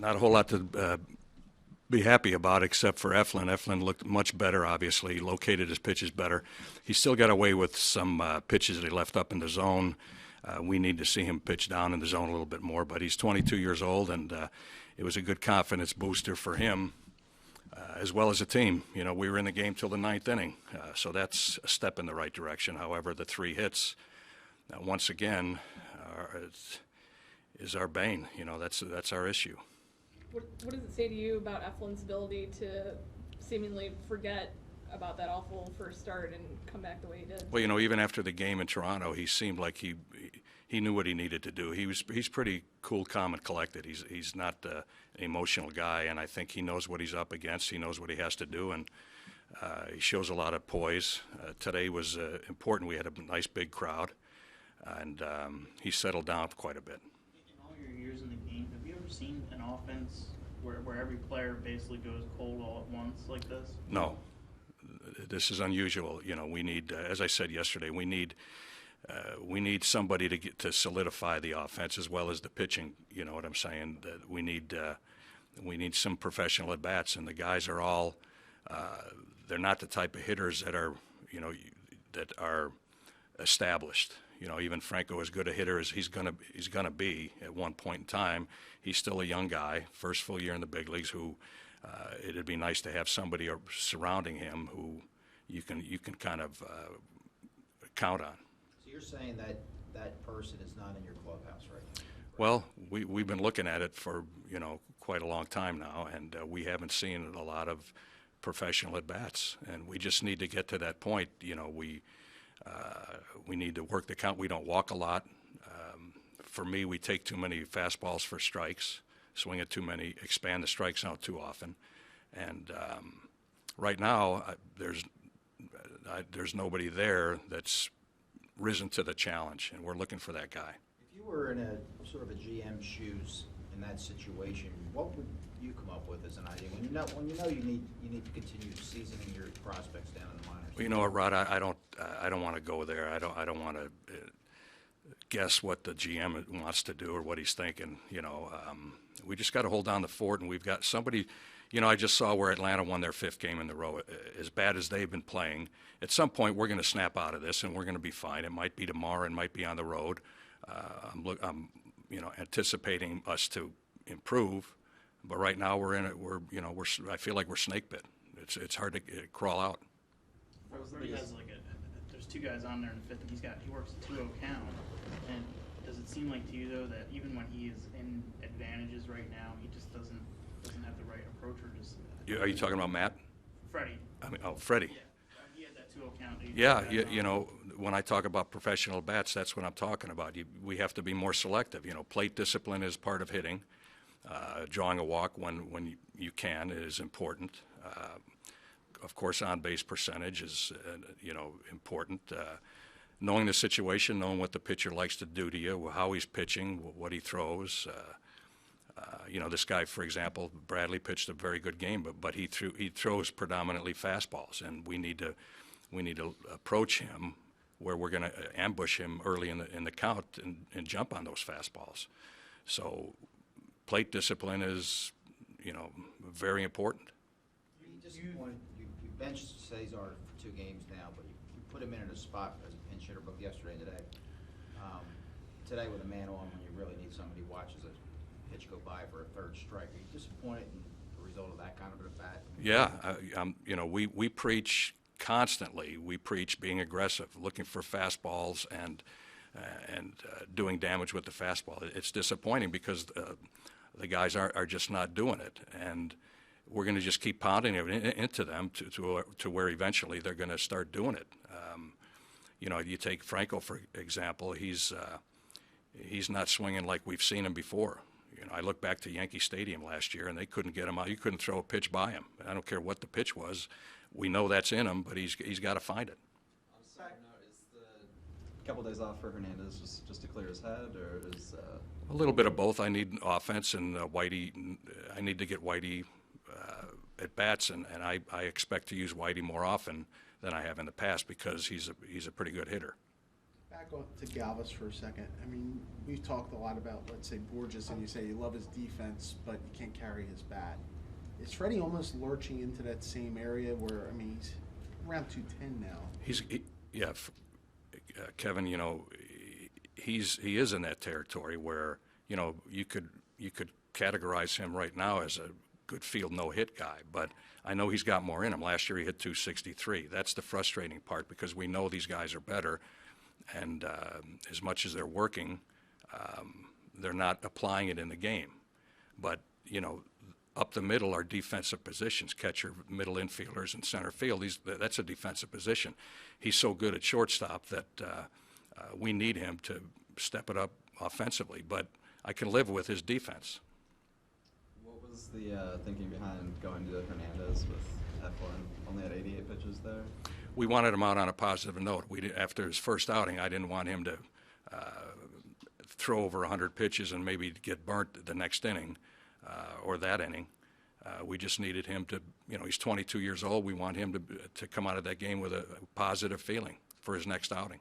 Not a whole lot to be happy about except for Eflin. Eflin looked much better, obviously. He located his pitches better. He still got away with some pitches that he left up in the zone. We need to see him pitch down in the zone a little bit more, but he's 22 years old, and it was a good confidence booster for him as well as the team. You know, we were in the game till the ninth inning, so that's a step in the right direction. However, the 3 hits, once again, is our bane. You know, that's our issue. What does it say to you about Eflin's ability to seemingly forget about that awful first start and come back the way he did? Well, you know, even after the game in Toronto, he seemed like he knew what he needed to do. He's pretty cool, calm, and collected. He's not an emotional guy, and I think he knows what he's up against. He knows what he has to do, and he shows a lot of poise. Today was important. We had a nice big crowd, and he settled down quite a bit. In all your years in the game, have you ever seen an offense where every player basically goes cold all at once like this? No. This is unusual. You know, we need, as I said yesterday, we need somebody to solidify the offense as well as the pitching. You know what I'm saying? That we need some professional at bats, and the guys are all they're not the type of hitters that are that are established. You know, even Franco, as good a hitter as he's gonna be at one point in time, he's still a young guy, first full year in the big leagues. Who it'd be nice to have somebody surrounding him who you can kind of count on. So you're saying that person is not in your clubhouse right now? Well, we've been looking at it for quite a long time now, and we haven't seen a lot of professional at bats, and we just need to get to that point. You know, we need to work the count. We don't walk a lot. For me, we take too many fastballs for strikes, swing at too many, expand the strikes out too often, and right now there's nobody there that's risen to the challenge, and we're looking for that guy. If you were in a sort of a GM shoes in that situation, what would you come up with as an idea when you know you need to continue seasoning your prospects down in the minors? Well, you know what, Rod? I don't want to go there. I don't want to guess what the GM wants to do or what he's thinking. We just got to hold down the fort, and we've got somebody. I just saw where Atlanta won their 5th game in a row. As bad as they've been playing, at some point we're going to snap out of this, and we're going to be fine. It might be tomorrow, it might be on the road. I'm anticipating us to improve, but right now we're in it. I feel like we're snake bit. It's hard to crawl out. Freddie has there's 2 guys on there in the 5th, and he works a 2-0 count. And does it seem like to you though that even when he is in advantages right now, he just doesn't have the right approach, or just? Are you talking about Matt? Freddie. Freddie. Yeah, he had that 2-0 count. Yeah, when I talk about professional bats, that's what I'm talking about. We have to be more selective. Plate discipline is part of hitting. Drawing a walk when you can is important. Of course, on-base percentage is important. Knowing the situation, knowing what the pitcher likes to do to you, how he's pitching, what he throws. This guy, for example, Bradley pitched a very good game, but he throws predominantly fastballs, and we need to approach him where we're going to ambush him early in the count and jump on those fastballs. So plate discipline is very important. You benched Cesar for 2 games now, but you put him in a spot as a pinch hitter both yesterday and today. Today with a man on when you really need somebody watches a pitch go by for a 3rd strike. Are you disappointed in the result of that kind of an at-bat? Yeah, we preach constantly. We preach being aggressive, looking for fastballs and doing damage with the fastball. It's disappointing because the guys are just not doing it, and we're going to just keep pounding it into them to where eventually they're going to start doing it. You take Franco, for example. He's not swinging like we've seen him before. I look back to Yankee Stadium last year, and they couldn't get him out. You couldn't throw a pitch by him. I don't care what the pitch was. We know that's in him, but he's got to find it. On a side note, is the couple days off for Hernandez just to clear his head, or is a little bit of both? I need offense, and Whitey. I need to get Whitey at bats, and I expect to use Whitey more often than I have in the past because he's a pretty good hitter. Back on to Galvis for a second. I mean, we've talked a lot about, let's say, Borges, and you say you love his defense, but you can't carry his bat. Is Freddie almost lurching into that same area where, I mean, he's around 210 now? Kevin, you know, he is in that territory where, you know, you could categorize him right now as a good field no-hit guy, but I know he's got more in him. Last year he hit 263. That's the frustrating part because we know these guys are better, and as much as they're working, they're not applying it in the game. But, you know, up the middle are defensive positions, catcher, middle infielders, and center field. That's a defensive position. He's so good at shortstop that we need him to step it up offensively, but I can live with his defense. What was the thinking behind going to Hernandez with Eflin? Only had 88 pitches there. We wanted him out on a positive note. After his first outing, I didn't want him to throw over 100 pitches and maybe get burnt the next inning or that inning. We just needed him to, you know, he's 22 years old. We want him to come out of that game with a positive feeling for his next outing.